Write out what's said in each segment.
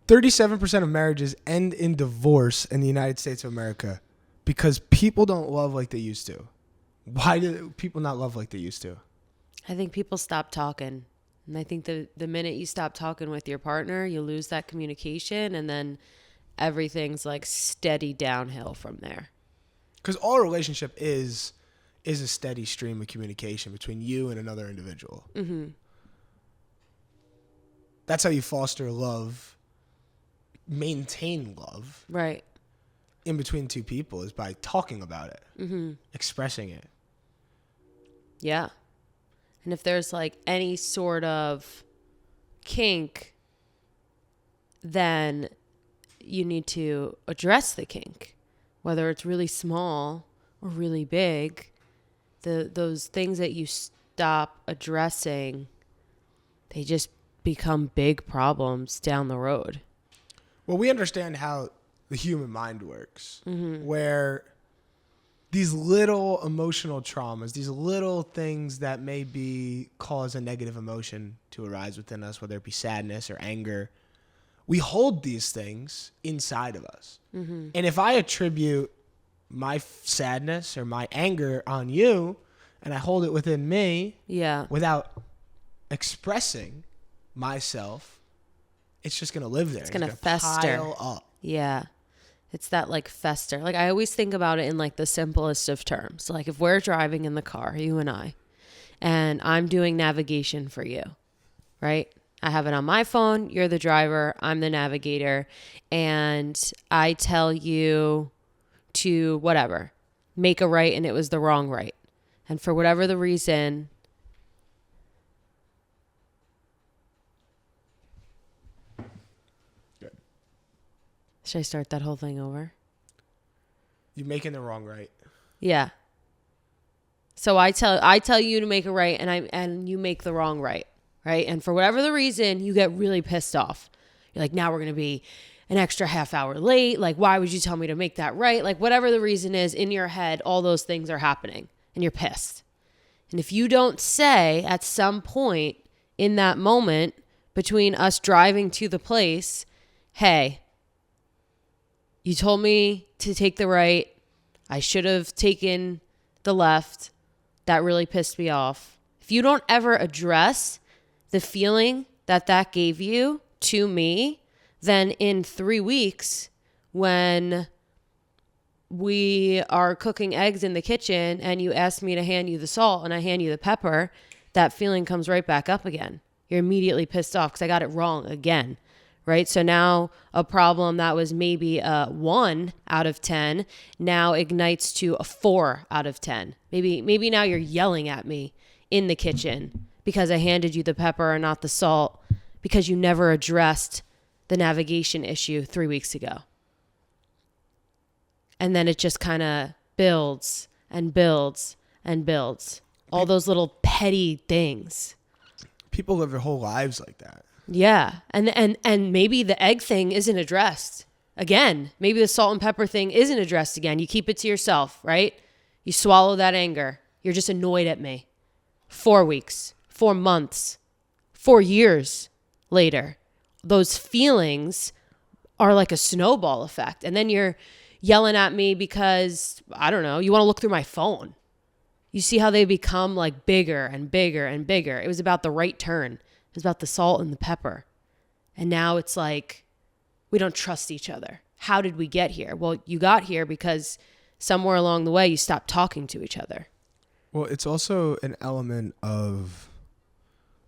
37% of marriages end in divorce in the United States of America because people don't love like they used to. Why do people not love like they used to? I think people stop talking. And I think the minute you stop talking with your partner, you lose that communication, and then everything's like steady downhill from there. Because all a relationship is a steady stream of communication between you and another individual. Mm-hmm. That's how you foster love, maintain love. Right. In between two people is by talking about it, expressing it. Yeah. And if there's like any sort of kink, then you need to address the kink, whether it's really small or really big. Those things that you stop addressing, they just become big problems down the road. Well, we understand how the human mind works, where these little emotional traumas, these little things that maybe cause a negative emotion to arise within us, whether it be sadness or anger, we hold these things inside of us. Mm-hmm. And if I attribute my sadness or my anger on you and I hold it within me without expressing myself, it's just going to live there. It's going to fester. Pile up. Yeah. It's that like fester. Like I always think about it in like the simplest of terms. Like if we're driving in the car, you and I'm doing navigation for you, right? I have it on my phone. You're the driver. I'm the navigator. And I tell you to whatever, make a right, and it was the wrong right. And for whatever the reason, should I start that whole thing over? You're making the wrong right. Yeah. So I tell you to make a right, and you make the wrong right, right? And for whatever the reason, you get really pissed off. You're like, now we're going to be an extra half hour late. Like, why would you tell me to make that right? Like, whatever the reason is in your head, all those things are happening, and you're pissed. And if you don't say at some point in that moment between us driving to the place, hey, you told me to take the right. I should have taken the left. That really pissed me off. If you don't ever address the feeling that gave you to me, then in 3 weeks, when we are cooking eggs in the kitchen and you ask me to hand you the salt and I hand you the pepper, that feeling comes right back up again. You're immediately pissed off because I got it wrong again. Right? So now a problem that was maybe a 1 out of 10 now ignites to a 4 out of 10. Maybe now you're yelling at me in the kitchen because I handed you the pepper and not the salt because you never addressed the navigation issue 3 weeks ago. And then it just kind of builds and builds and builds. All those little petty things. People live their whole lives like that. Yeah. And maybe the egg thing isn't addressed. Again, maybe the salt and pepper thing isn't addressed again. You keep it to yourself, right? You swallow that anger. You're just annoyed at me. 4 weeks, 4 months, 4 years later, those feelings are like a snowball effect. And then you're yelling at me because, I don't know, you want to look through my phone. You see how they become like bigger and bigger and bigger. It was about the right turn. It was about the salt and the pepper. And now it's like, we don't trust each other. How did we get here? Well, you got here because somewhere along the way you stopped talking to each other. Well, it's also an element of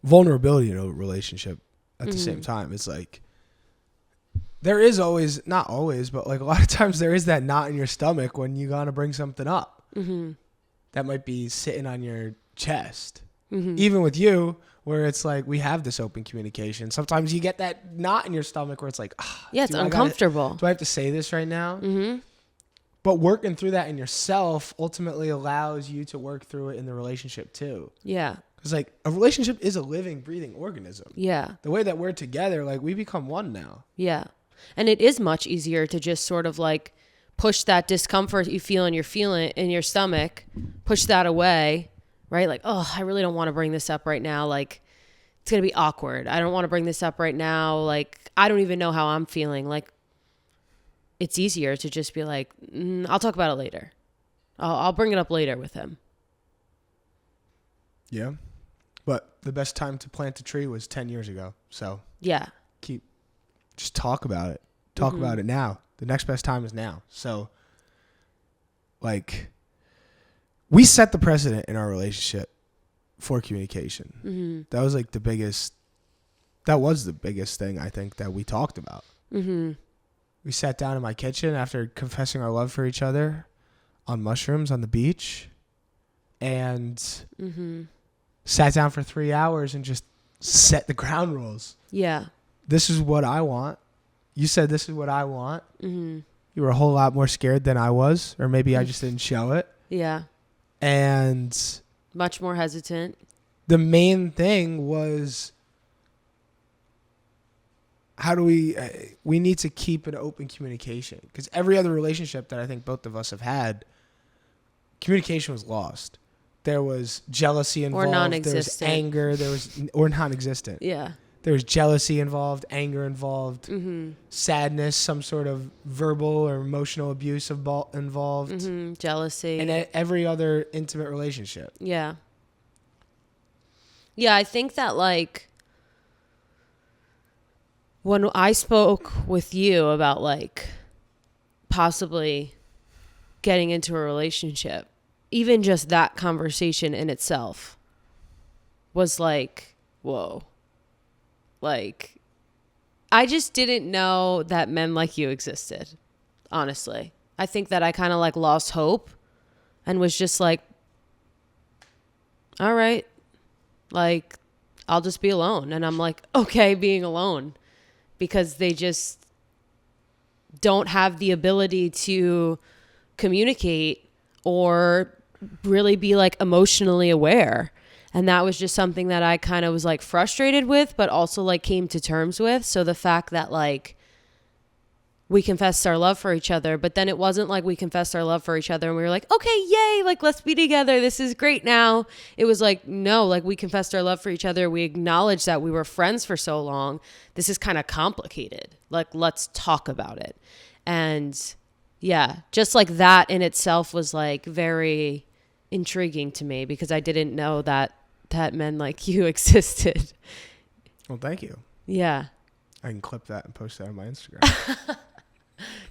vulnerability in a relationship at the same time. It's like, there is always, not always, but like a lot of times there is that knot in your stomach when you gotta bring something up. Mm-hmm. That might be sitting on your chest. Mm-hmm. Even with you, where it's like we have this open communication. Sometimes you get that knot in your stomach where it's like, yeah, it's uncomfortable. Do I have to say this right now? Mm-hmm. But working through that in yourself ultimately allows you to work through it in the relationship too. Yeah. Because like a relationship is a living, breathing organism. Yeah. The way that we're together, like we become one now. Yeah. And it is much easier to just sort of like push that discomfort you feel in your stomach, push that away, right? Like, oh, I really don't want to bring this up right now. Like, it's going to be awkward. I don't want to bring this up right now. Like, I don't even know how I'm feeling. Like, it's easier to just be like, I'll talk about it later. I'll bring it up later with him. Yeah. But the best time to plant a tree was 10 years ago. So yeah, just talk about it. Talk about it now. The next best time is now. So like, we set the precedent in our relationship for communication. That was like the biggest thing I think that we talked about. We sat down in my kitchen after confessing our love for each other on mushrooms on the beach and sat down for 3 hours and just set the ground rules. Yeah. This is what I want. You said this is what I want. You were a whole lot more scared than I was, or maybe I just didn't show it. Yeah. And much more hesitant. The main thing was, how do we need to keep an open communication, because every other relationship that I think both of us have had, communication was lost. There was jealousy involved, or non-existent. There was anger, or non-existent. Yeah. There was jealousy involved, anger involved, sadness, some sort of verbal or emotional abuse involved, jealousy, and every other intimate relationship. Yeah. Yeah, I think that like when I spoke with you about like possibly getting into a relationship, even just that conversation in itself was like, whoa. Like, I just didn't know that men like you existed, honestly. I think that I kind of like lost hope and was just like, all right, like, I'll just be alone. And I'm like, okay, being alone, because they just don't have the ability to communicate or really be like emotionally aware. And that was just something that I kind of was like frustrated with, but also like came to terms with. So the fact that like we confessed our love for each other, but then it wasn't like we confessed our love for each other and we were like, okay, yay, like let's be together. This is great now. It was like, no, like we confessed our love for each other. We acknowledged that we were friends for so long. This is kind of complicated. Like, let's talk about it. And yeah, just like that in itself was like very intriguing to me, because I didn't know that men like you existed. Well, thank you. Yeah. I can clip that and post that on my Instagram.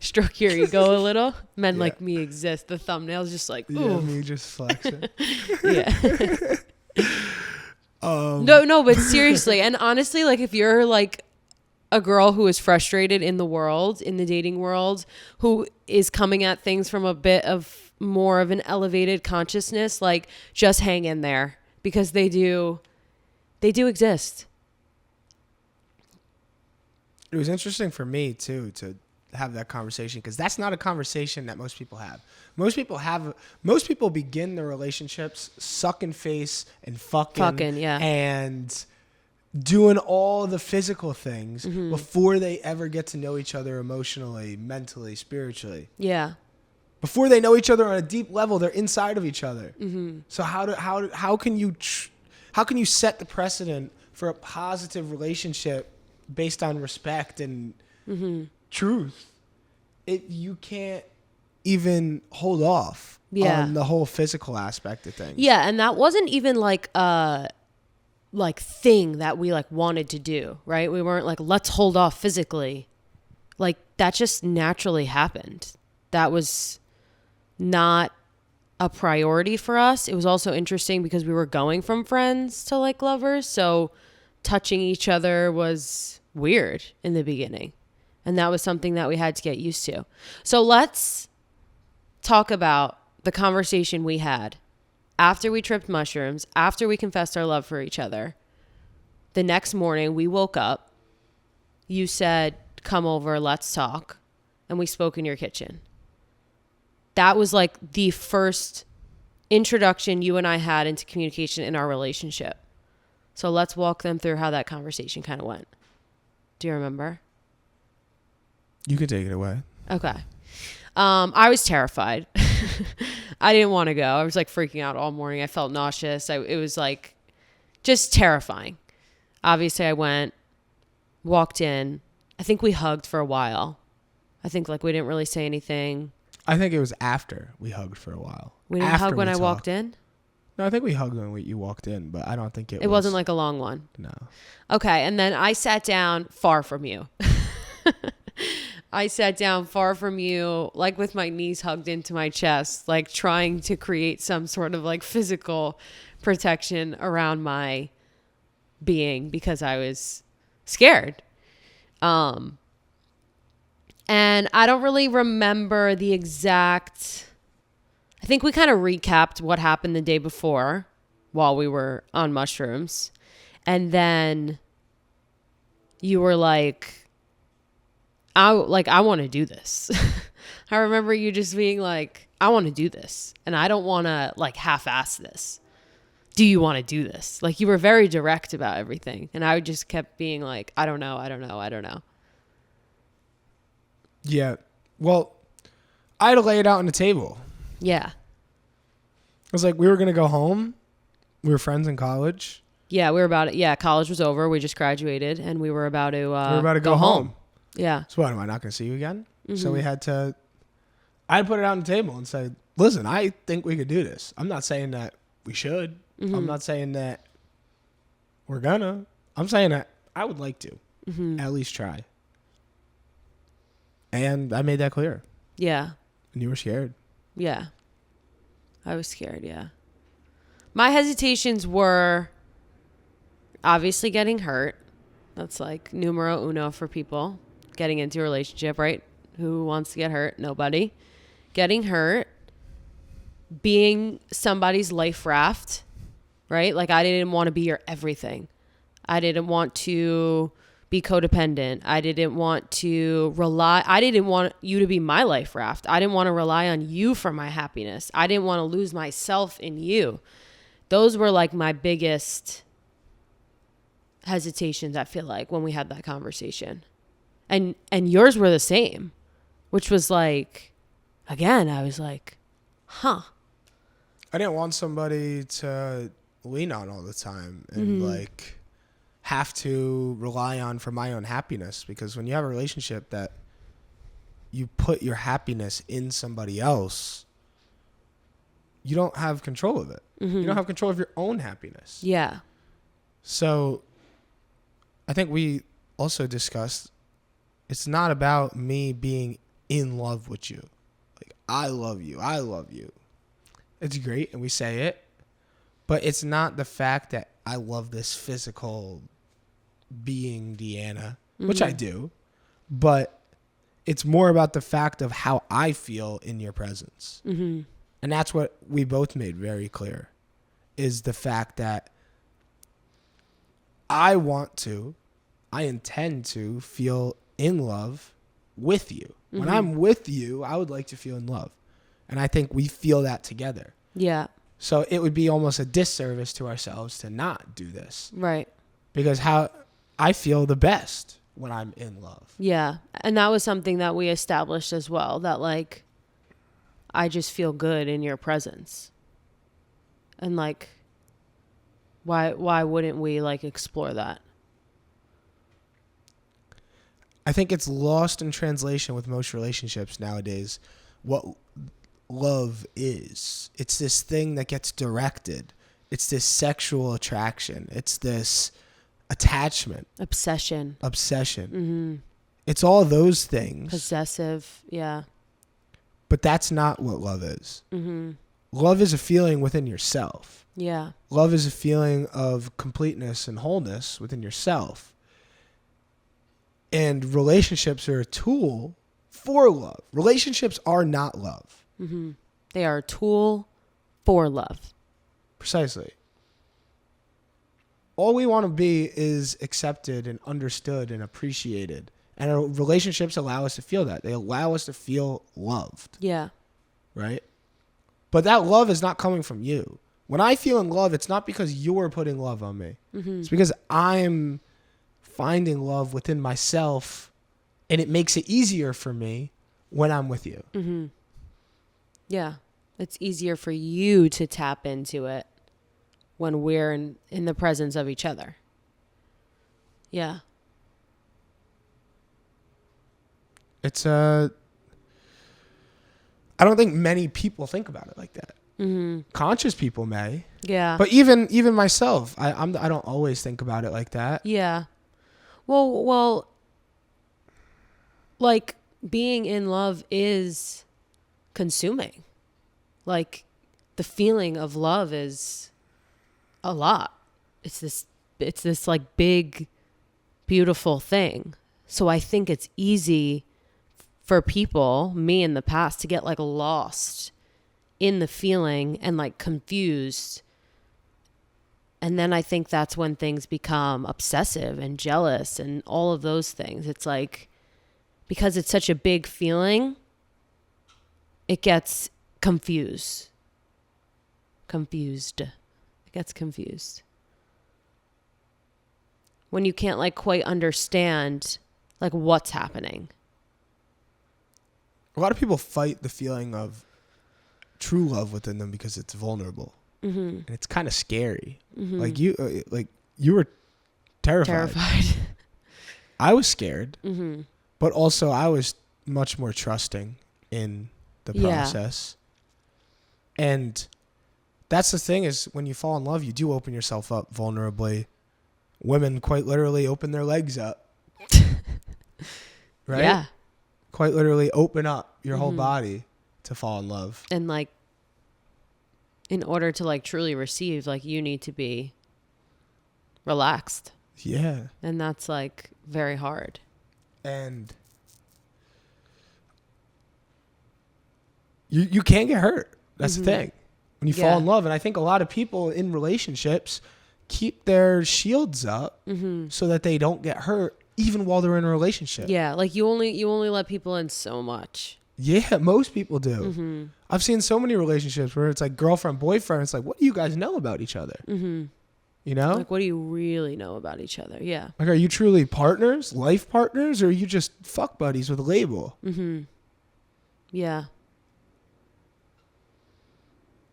Stroke your ego a little. Men like me exist. The thumbnail's just like, ooh. Yeah, me just flexing. Yeah. No, but seriously. And honestly, like if you're like a girl who is frustrated in the world, in the dating world, who is coming at things from a bit of more of an elevated consciousness, like just hang in there, because they do exist. It was interesting for me too to have that conversation, because that's not a conversation that most people have. Most people begin their relationships sucking face and fucking yeah, and doing all the physical things before they ever get to know each other emotionally, mentally, spiritually. Yeah. Before they know each other on a deep level, they're inside of each other. So how can you set the precedent for a positive relationship based on respect and truth? You can't even hold off on the whole physical aspect of things. Yeah, and that wasn't even like a thing that we like wanted to do, right? We weren't like, let's hold off physically. Like that just naturally happened. That was not a priority for us. It was also interesting because we were going from friends to like lovers, so touching each other was weird in the beginning, and that was something that we had to get used to. So let's talk about the conversation we had after we tripped mushrooms, after we confessed our love for each other. The next morning we woke up, you said, come over, let's talk, and we spoke in your kitchen. That was like the first introduction you and I had into communication in our relationship. So let's walk them through how that conversation kind of went. Do you remember? You can take it away. Okay. I was terrified. I didn't want to go. I was like freaking out all morning. I felt nauseous. It was like just terrifying. Obviously, I went, walked in. I think we hugged for a while. I think like we didn't really say anything. I think it was after we hugged for a while. We didn't hug when I walked in? No, I think we hugged when you walked in, but I don't think it wasn't like a long one. No. Okay, and then I sat down far from you. I sat down far from you, like with my knees hugged into my chest, like trying to create some sort of like physical protection around my being because I was scared. And I don't really remember the exact... I think we kind of recapped what happened the day before while we were on mushrooms. And then you were like, I want to do this. I remember you just being like, I want to do this. And I don't want to like half-ass this. Do you want to do this? Like you were very direct about everything. And I just kept being like, I don't know. Yeah. Well, I had to lay it out on the table. Yeah. It was like we were going to go home. We were friends in college. Yeah, we were about it. Yeah, college was over. We just graduated and we were about to go home. Yeah. So what, am I not going to see you again? Mm-hmm. So I put it out on the table and said, listen, I think we could do this. I'm not saying that we should. Mm-hmm. I'm not saying that we're gonna. I'm saying that I would like to at least try. And I made that clear. Yeah. And you were scared. Yeah. I was scared, yeah. My hesitations were obviously getting hurt. That's like numero uno for people getting into a relationship, right? Who wants to get hurt? Nobody. Getting hurt. Being somebody's life raft, right? Like I didn't want to be your everything. I didn't want to be codependent. I didn't want to rely. I didn't want you to be my life raft. I didn't want to rely on you for my happiness. I didn't want to lose myself in you. Those were like my biggest hesitations, I feel like, when we had that conversation. And yours were the same, which was like, again, I was like, huh. I didn't want somebody to lean on all the time and like have to rely on for my own happiness, because when you have a relationship that you put your happiness in somebody else, you don't have control of it. You don't have control of your own happiness. Yeah. So I think we also discussed it's not about me being in love with you. Like, I love you. It's great, and we say it, but it's not the fact that I love this physical being, Deanna, which I do, but it's more about the fact of how I feel in your presence. And that's what we both made very clear, is the fact that I intend to feel in love with you. When I'm with you, I would like to feel in love. And I think we feel that together. Yeah. So it would be almost a disservice to ourselves to not do this. Right. Because how I feel the best when I'm in love. Yeah. And that was something that we established as well, that like, I just feel good in your presence. And like, why wouldn't we like explore that? I think it's lost in translation with most relationships nowadays what love is. It's this thing that gets directed. It's this sexual attraction. It's this attachment. Obsession. It's all those things. Possessive. Yeah. But that's not what love is. Love is a feeling within yourself. Yeah. Love is a feeling of completeness and wholeness within yourself. And relationships are a tool for love. Relationships are not love. They are a tool for love. Precisely. All we want to be is accepted and understood and appreciated. And our relationships allow us to feel that. They allow us to feel loved. Yeah. Right? But that love is not coming from you. When I feel in love, it's not because you're putting love on me. It's because I'm finding love within myself, and it makes it easier for me when I'm with you. Yeah. It's easier for you to tap into it when we're in the presence of each other. Yeah. It's I don't think many people think about it like that. Conscious people may. Yeah. But even myself, I don't always think about it like that. Yeah. Well, like being in love is consuming. Like the feeling of love is a lot. It's this like big, beautiful thing. So I think it's easy for people, me in the past, to get like lost in the feeling and like confused. And then I think that's when things become obsessive and jealous and all of those things. It's like, because it's such a big feeling, it gets confused. It gets confused. When you can't like quite understand like what's happening. A lot of people fight the feeling of true love within them because it's vulnerable. And it's kind of scary. Like you were terrified. I was scared, but also I was much more trusting in the process. And that's the thing, is when you fall in love, you do open yourself up vulnerably. Women quite literally open their legs up. Right? Yeah. Quite literally open up your whole body to fall in love. And like, in order to like truly receive, like you need to be relaxed. Yeah. And that's like very hard. And you can't get hurt. That's the thing. When you fall in love. And I think a lot of people in relationships keep their shields up so that they don't get hurt even while they're in a relationship. Yeah. Like you only let people in so much. Yeah, most people do. I've seen so many relationships where it's like girlfriend, boyfriend. It's like, what do you guys know about each other? You know? Like, what do you really know about each other? Yeah. Like, are you truly partners, life partners, or are you just fuck buddies with a label? Yeah.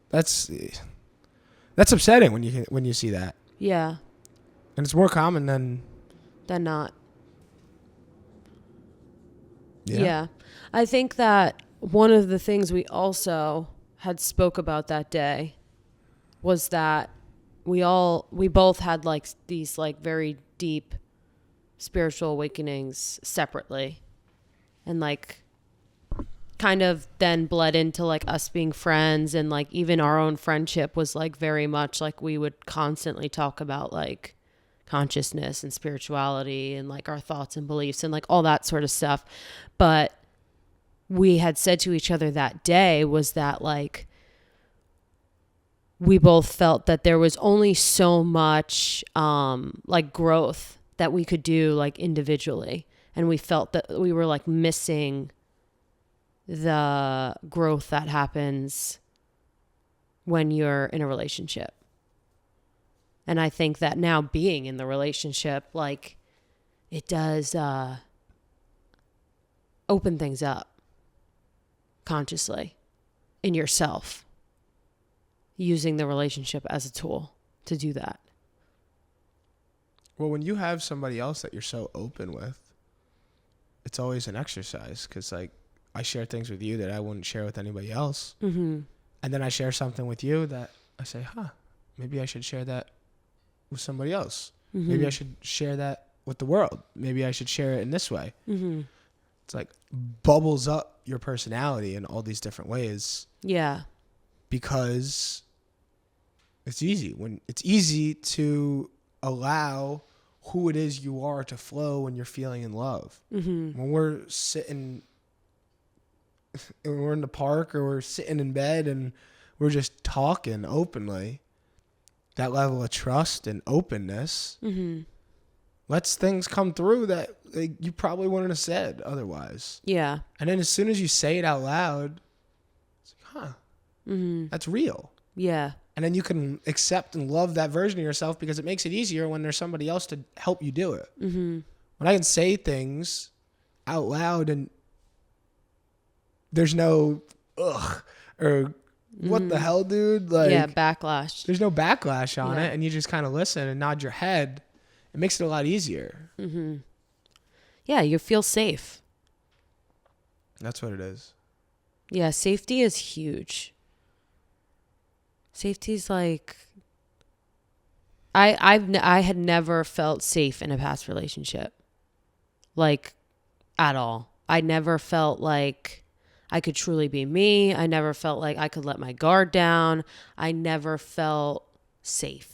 That's upsetting when you see that. Yeah. And it's more common than not. Yeah. I think that one of the things we also had spoke about that day was that we both had like these like very deep spiritual awakenings separately, and like kind of then bled into like us being friends, and like even our own friendship was like very much like we would constantly talk about like consciousness and spirituality and like our thoughts and beliefs and like all that sort of stuff. But we had said to each other that day was that like we both felt that there was only so much like growth that we could do like individually, and we felt that we were like missing the growth that happens when you're in a relationship. And I think that now being in the relationship, like it does open things up consciously in yourself, using the relationship as a tool to do that. Well, when you have somebody else that you're so open with, it's always an exercise, because like I share things with you that I wouldn't share with anybody else. And then I share something with you that I say, maybe I should share that with somebody else. Maybe I should share that with the world. Maybe I should share it in this way. It's like bubbles up your personality in all these different ways. Yeah. Because it's easy to allow who it is you are to flow when you're feeling in love. When we're sitting, we're in the park, or we're sitting in bed and we're just talking openly, that level of trust and openness lets things come through that like, you probably wouldn't have said otherwise. Yeah. And then as soon as you say it out loud, it's like, that's real. Yeah. And then you can accept and love that version of yourself, because it makes it easier when there's somebody else to help you do it. When I can say things out loud and there's no ugh or what the hell, dude? Like, yeah, backlash. There's no backlash on it, and you just kind of listen and nod your head it makes it a lot easier. Yeah, you feel safe. That's what it is. Yeah, safety is huge. Safety's like, I had never felt safe in a past relationship, like, at all. I never felt like I could truly be me. I never felt like I could let my guard down. I never felt safe.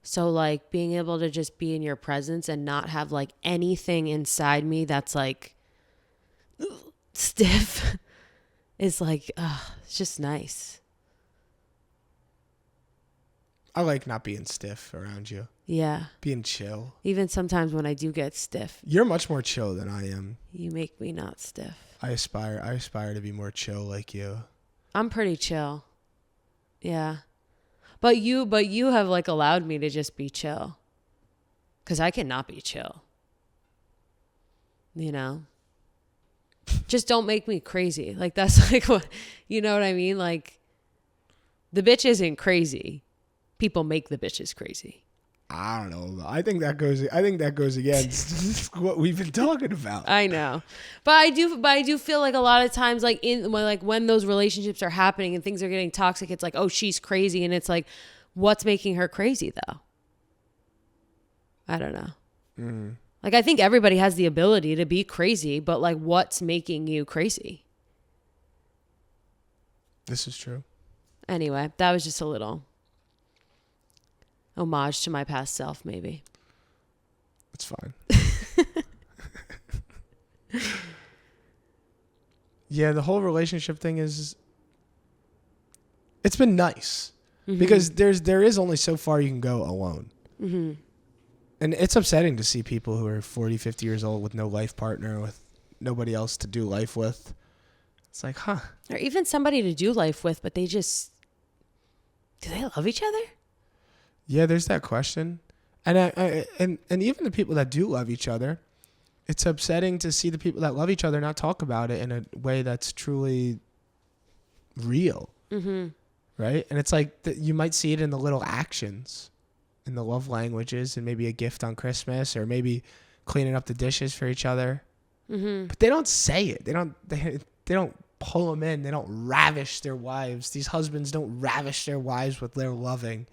So like being able to just be in your presence and not have like anything inside me that's like stiff is like, it's just nice. I like not being stiff around you. Yeah. Being chill. Even sometimes when I do get stiff, You're much more chill than I am. you make me not stiff. I aspire to be more chill like you. I'm pretty chill. Yeah. But you have like allowed me to just be chill. 'Cause I cannot be chill. You know? Just don't make me crazy. Like that's like what, you know what I mean? Like the bitch isn't crazy. People make the bitches crazy. I don't know. I think that goes against what we've been talking about. I know. But I do feel like a lot of times like when those relationships are happening and things are getting toxic, it's like, oh, she's crazy, and it's like, what's making her crazy though? I don't know. Like I think everybody has the ability to be crazy, but like what's making you crazy? This is true. Anyway, that was just a little homage to my past self, maybe. It's fine. Yeah, the whole relationship thing it's been nice because there is only so far you can go alone. And it's upsetting to see people who are 40, 50 years old with no life partner, with nobody else to do life with. It's like, huh. Or even somebody to do life with, but do they love each other? Yeah, there's that question. And even the people that do love each other, it's upsetting to see the people that love each other not talk about it in a way that's truly real. Right? And it's like you might see it in the little actions, in the love languages, and maybe a gift on Christmas, or maybe cleaning up the dishes for each other. But they don't say it. They don't pull them in. They don't ravish their wives. These husbands don't ravish their wives with their loving.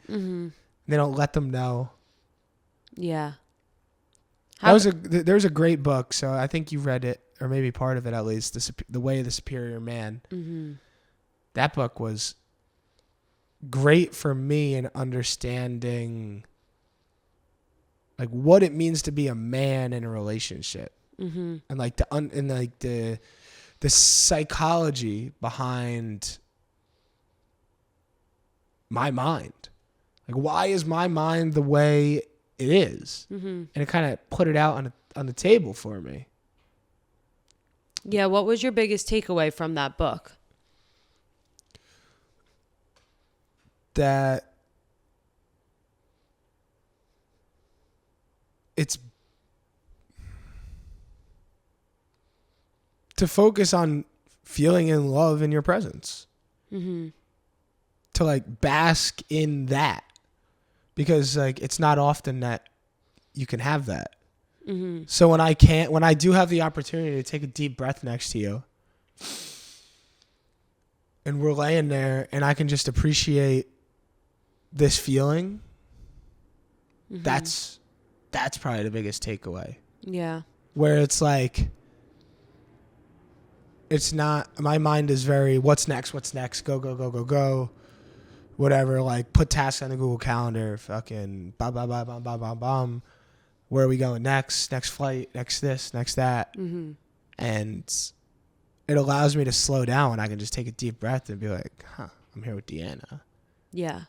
They don't let them know. Yeah. There's a great book, so I think you read it, or maybe part of it at least, The Way of the Superior Man. That book was great for me in understanding like what it means to be a man in a relationship, and like the psychology behind my mind. Like, why is my mind the way it is? And it kind of put it out on the table for me. Yeah. What was your biggest takeaway from that book? That it's to focus on feeling in love in your presence. To like bask in that. Because like it's not often that you can have that. So when I do have the opportunity to take a deep breath next to you, and we're laying there, and I can just appreciate this feeling, that's probably the biggest takeaway. Yeah. Where it's like, it's not, my mind is very, what's next, go, whatever, like put tasks on the Google Calendar, fucking bam, bam, bam, bam, bam, bam, bam. Where are we going next flight, next this, next that. And it allows me to slow down when I can just take a deep breath and be like, I'm here with Deanna. Yeah.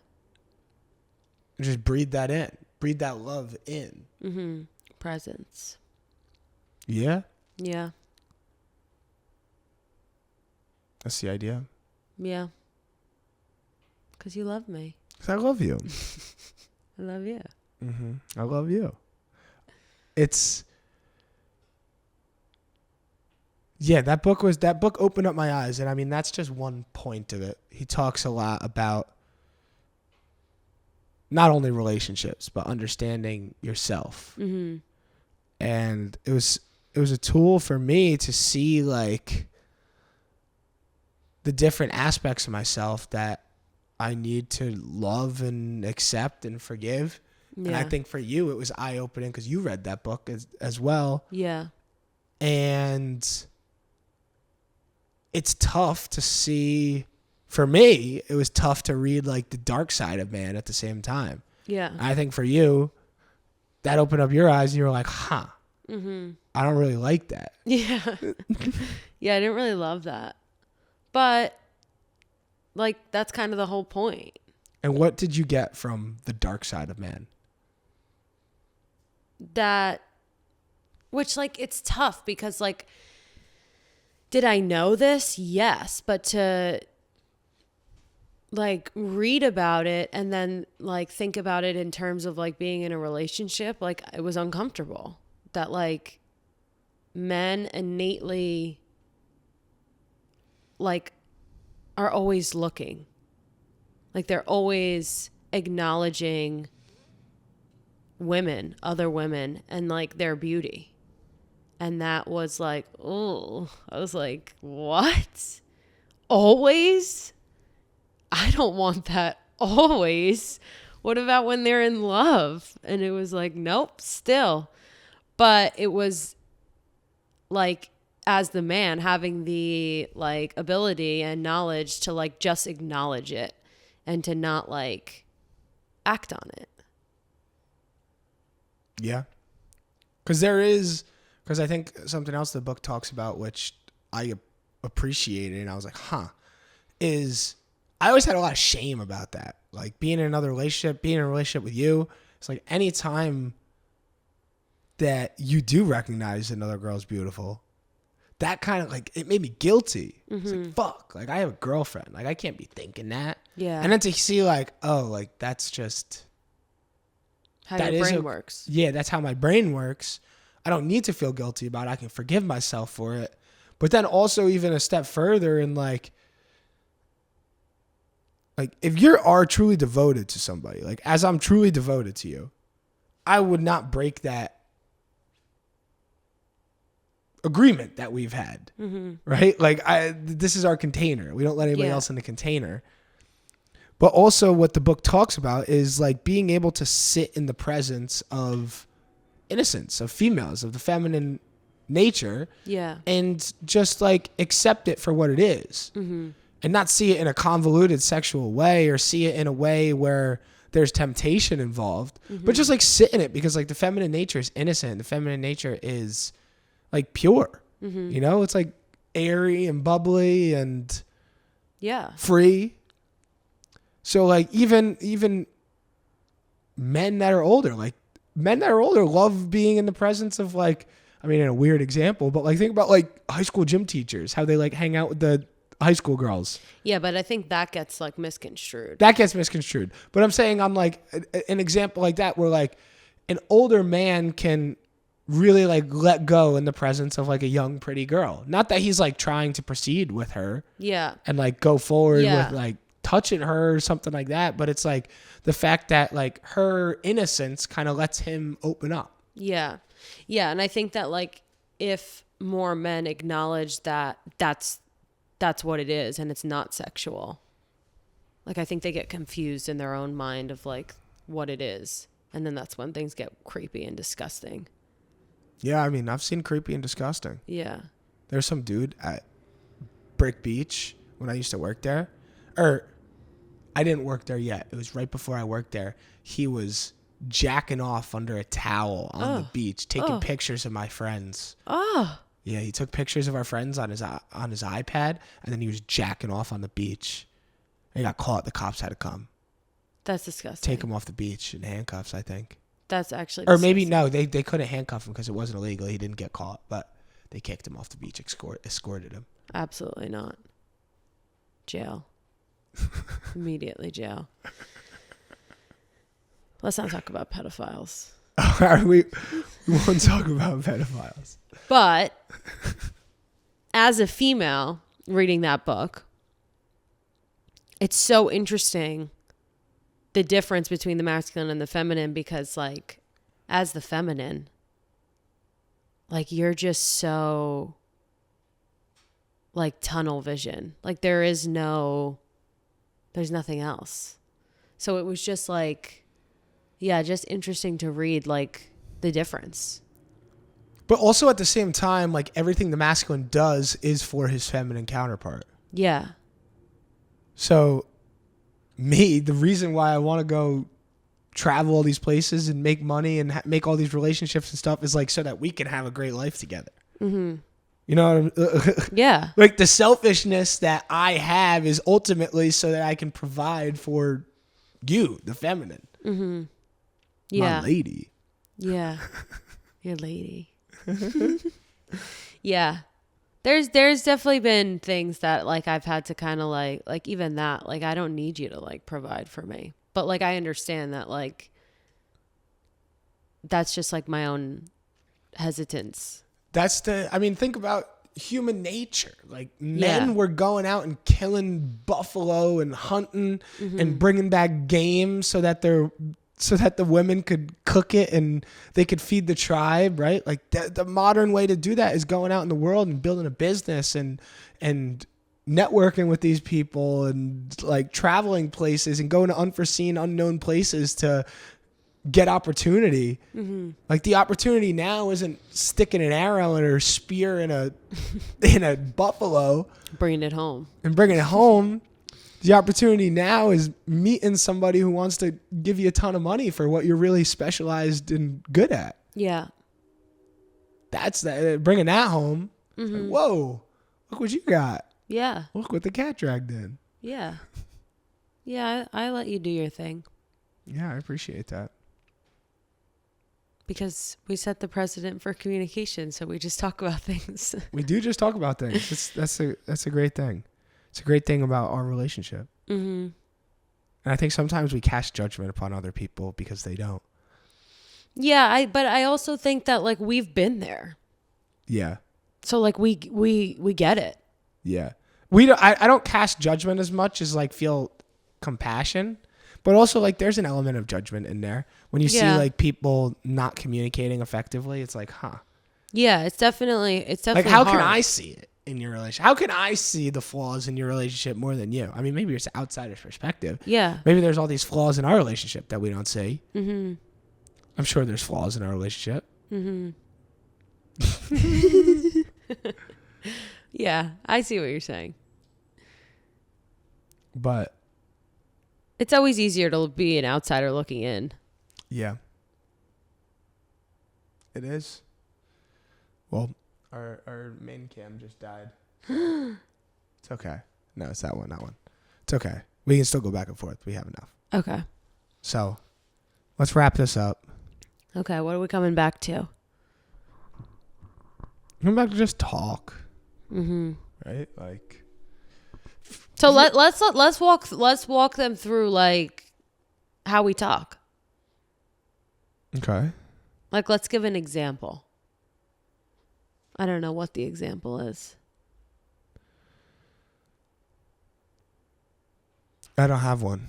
And just breathe that in, breathe that love in. Presence. Yeah. Yeah. That's the idea. Yeah. Because you love me. 'Cause I love you. I love you. I love you. That book opened up my eyes. And I mean, that's just one point of it. He talks a lot about not only relationships, but understanding yourself. Mm-hmm. And it was a tool for me to see like the different aspects of myself that I need to love and accept and forgive. Yeah. And I think for you, it was eye-opening because you read that book as well. Yeah. And it's tough to see. For me, it was tough to read like the dark side of man at the same time. Yeah. And I think for you, that opened up your eyes and you were like, huh, mm-hmm. I don't really like that. Yeah. Yeah, I didn't really love that. But like, that's kind of the whole point. And what did you get from the dark side of man? Which like, it's tough because like, did I know this? Yes. But to like read about it and then like think about it in terms of like being in a relationship, like it was uncomfortable that like men innately like are always looking, like they're always acknowledging women, other women, and like their beauty. And that was like, oh, I was like, what? Always? I don't want that always. What about when they're in love? And it was like, nope, still. But it was like, as the man, having the like ability and knowledge to like just acknowledge it and to not like act on it. Yeah. Because I think something else the book talks about, which I appreciated, and I was like, huh, is I always had a lot of shame about that. Like being in another relationship, being in a relationship with you, it's like any time that you do recognize another girl's beautiful, that kind of like, it made me guilty. Mm-hmm. It's like, fuck, like I have a girlfriend. Like I can't be thinking that. Yeah. And then to see like, oh, like that's just how your brain works. Yeah, that's how my brain works. I don't need to feel guilty about it. I can forgive myself for it. But then also even a step further in like if you are truly devoted to somebody, like as I'm truly devoted to you, I would not break that agreement that we've had, mm-hmm. right? Like this is our container. We don't let anybody else in the container. But also what the book talks about is like being able to sit in the presence of innocence, of females, of the feminine nature. Yeah. And just like accept it for what it is. Mm-hmm. And not see it in a convoluted sexual way or see it in a way where there's temptation involved, mm-hmm. but just like sit in it because like the feminine nature is innocent. The feminine nature is like pure, mm-hmm. you know, it's like airy and bubbly and free. So like even men that are older love being in the presence of like, I mean, in a weird example, but like think about like high school gym teachers, how they like hang out with the high school girls. Yeah, but I think that gets like misconstrued. But I'm saying on like an example like that where like an older man can really like let go in the presence of like a young pretty girl. Not that he's like trying to proceed with her. Yeah. And like go forward with like touching her or something like that. But it's like the fact that like her innocence kind of lets him open up. Yeah. Yeah. And I think that like if more men acknowledge that that's what it is and it's not sexual. Like I think they get confused in their own mind of like what it is. And then that's when things get creepy and disgusting. Yeah, I mean, I've seen creepy and disgusting. Yeah. There's some dude at Brick Beach when I used to work there. Or I didn't work there yet. It was right before I worked there. He was jacking off under a towel on the beach, taking pictures of my friends. Oh. Yeah, he took pictures of our friends on his iPad, and then he was jacking off on the beach. And he got caught. The cops had to come. That's disgusting. Take him off the beach in handcuffs, I think. That's actually disgusting. Or maybe, no, they couldn't handcuff him because it wasn't illegal. He didn't get caught, but they kicked him off the beach, escorted him. Absolutely not. Jail. Immediately jail. Let's not talk about pedophiles. we won't talk about pedophiles. But as a female reading that book, it's so interesting the difference between the masculine and the feminine, because like as the feminine, like you're just so like tunnel vision. Like there's nothing else. So it was just like, yeah, just interesting to read like the difference. But also at the same time, like everything the masculine does is for his feminine counterpart. Yeah. So the reason why I want to go travel all these places and make money and make all these relationships and stuff is like so that we can have a great life together. Mm-hmm. You know what I'm Yeah. Like the selfishness that I have is ultimately so that I can provide for you, the feminine. Mm-hmm. Yeah. My lady. Yeah. Your lady. Yeah. There's definitely been things that like I've had to kind of like even that, like I don't need you to like provide for me. But like I understand that like that's just like my own hesitance. Think about human nature. Like men were going out and killing buffalo and hunting and bringing back game so that the women could cook it and they could feed the tribe, right? Like the modern way to do that is going out in the world and building a business and networking with these people and like traveling places and going to unforeseen, unknown places to get opportunity. Mm-hmm. Like the opportunity now isn't sticking an arrow in or spear in a buffalo, bringing it home. The opportunity now is meeting somebody who wants to give you a ton of money for what you're really specialized and good at. Yeah. That's bringing that home. Mm-hmm. Like, whoa, look what you got. Yeah. Look what the cat dragged in. Yeah. Yeah, I let you do your thing. Yeah, I appreciate that. Because we set the precedent for communication, so we just talk about things. We do just talk about things. That's a great thing. It's a great thing about our relationship. Mm-hmm. And I think sometimes we cast judgment upon other people because they don't. Yeah, but I also think that like we've been there. Yeah. So like we get it. Yeah. I don't cast judgment as much as like feel compassion, but also like there's an element of judgment in there. When you see like people not communicating effectively, it's like, huh. Yeah, it's definitely like how hard. can I see it in your relationship? How can I see the flaws in your relationship more than you? I mean, maybe it's an outsider's perspective. Yeah. Maybe there's all these flaws in our relationship that we don't see. Mm-hmm. I'm sure there's flaws in our relationship. Mm-hmm. Yeah, I see what you're saying. But it's always easier to be an outsider looking in. Yeah. It is. Well, our main cam just died. It's okay. No, it's that one. It's okay. We can still go back and forth. We have enough. Okay. So, let's wrap this up. Okay, what are we coming back to? Coming back to just talk. Mm-hmm. Right? Like. So let's walk them through like how we talk. Okay. Like let's give an example. I don't know what the example is. I don't have one.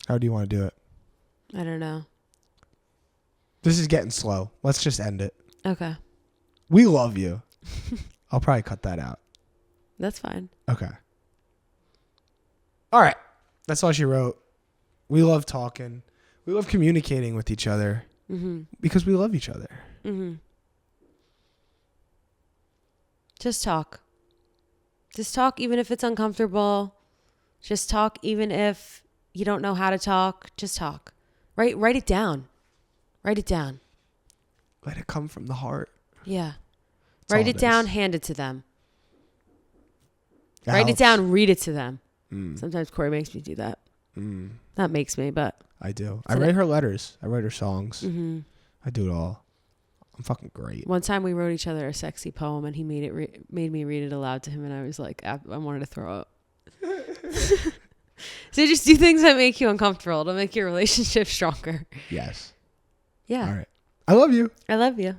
How do you want to do it? I don't know. This is getting slow. Let's just end it. Okay. We love you. I'll probably cut that out. That's fine. Okay. All right. That's all she wrote. We love talking. We love communicating with each other because we love each other. Mm-hmm. Just talk. Just talk even if it's uncomfortable. Just talk even if you don't know how to talk. Just talk. Write it down. Write it down. Let it come from the heart. Yeah. That's write it down, hand it to them. Write it down, read it to them. Sometimes Cory makes me do that. Not makes me, but I do. I write her letters. I write her songs. Mm-hmm. I do it all. I'm fucking great. One time we wrote each other a sexy poem and he made me read it aloud to him and I was like, I wanted to throw up. So just do things that make you uncomfortable to make your relationship stronger. Yes. Yeah. All right. I love you. I love you.